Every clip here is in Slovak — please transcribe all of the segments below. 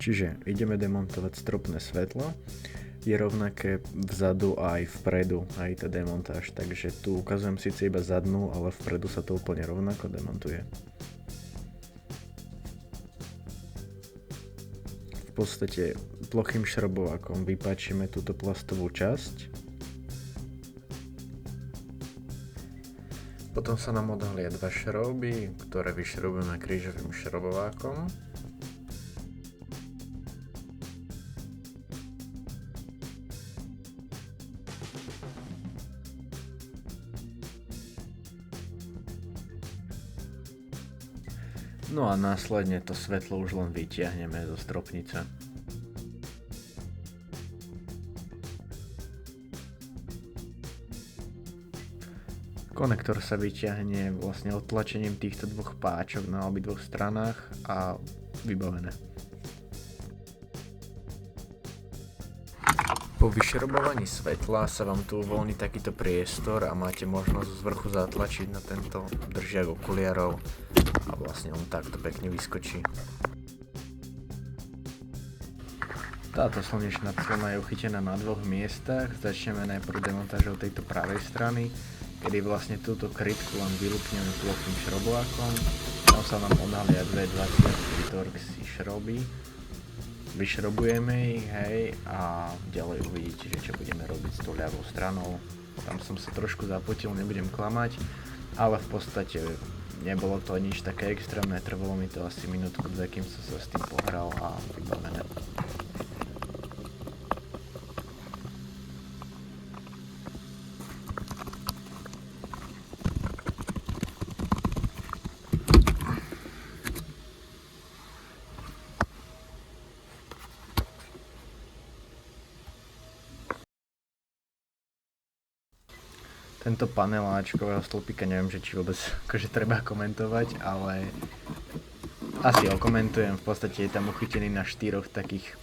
Čiže ideme demontovať stropné svetlo. Je rovnaké vzadu aj vpredu, aj tá demontáž, takže tu ukazujem síce iba zadnú, ale vpredu sa to úplne rovnako demontuje. V podstate plochým šrobovákom vypáčime túto plastovú časť. Potom sa nám odhalia dva šrouby, ktoré vyšrobujeme krížovým šrobovákom. No a následne to svetlo už len vytiahneme zo stropnice. Konektor sa vyťahne vlastne odtlačením týchto dvoch páčok na obidvoch stranách a vybavené. Po vyšrobovaní svetla sa vám tu uvoľní takýto priestor a máte možnosť z vrchu zatlačiť na tento držiak okuliarov a vlastne on takto pekne vyskočí. Táto slnečná clona je uchytená na dvoch miestach. Začneme najprv demontážou tejto pravej strany, kedy vlastne túto krytku len vylúpneme plochým šrobovákom. Tam sa nám odhalia dve 24 Torxy šroby. Vyšrobujeme ich, hej, a ďalej uvidíte, že čo budeme robiť s tou ľavou stranou. Tam som sa trošku zapotil, nebudem klamať, ale v podstate nebolo to nič také extrémne, trvalo mi to asi minútku, kým som sa s tým pohral a vybavené. Tento panel Ačkového stĺpika neviem, že či vôbec akože treba komentovať, ale asi ho komentujem. V podstate je tam uchytený na 4 takých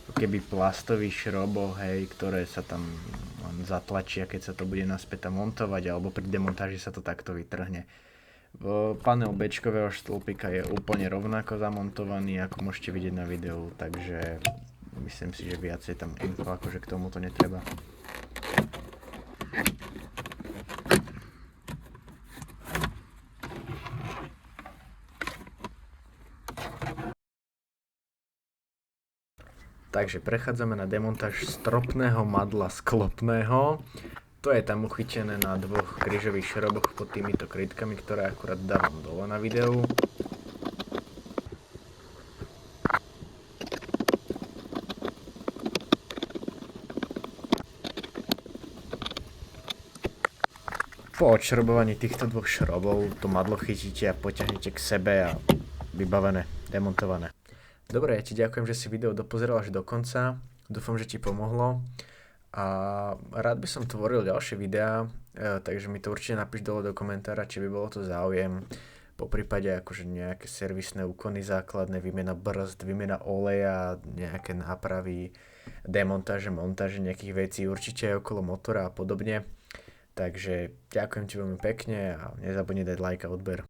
ako keby plastových šroboch, hej, ktoré sa tam len zatlačia, keď sa to bude naspäť tam montovať, alebo pri demontáži sa to takto vytrhne. Panel Bčkového stĺpika je úplne rovnako zamontovaný, ako môžete vidieť na videu, takže myslím si, že viacej tam info akože k tomuto netreba. Takže prechádzame na demontáž stropného madla sklopného. To je tam uchytené na dvoch krížových šroboch pod týmito krytkami, ktoré akurát dávam dole na videu. Po odšrobovaní týchto dvoch šrobov to madlo chytíte a potiahnete k sebe a vybavené, demontované. Dobre, ja ti ďakujem, že si video dopozeral až do konca. Dúfam, že ti pomohlo. A rád by som tvoril ďalšie videá, takže mi to určite napíš dole do komentára, či by bolo to záujem. Poprípade akože nejaké servisné úkony základné, výmena brzd, výmena oleja, nejaké nápravy, demontáže, montáže nejakých vecí, určite aj okolo motora a podobne. Takže ďakujem ti veľmi pekne a nezabudni dať like a odber.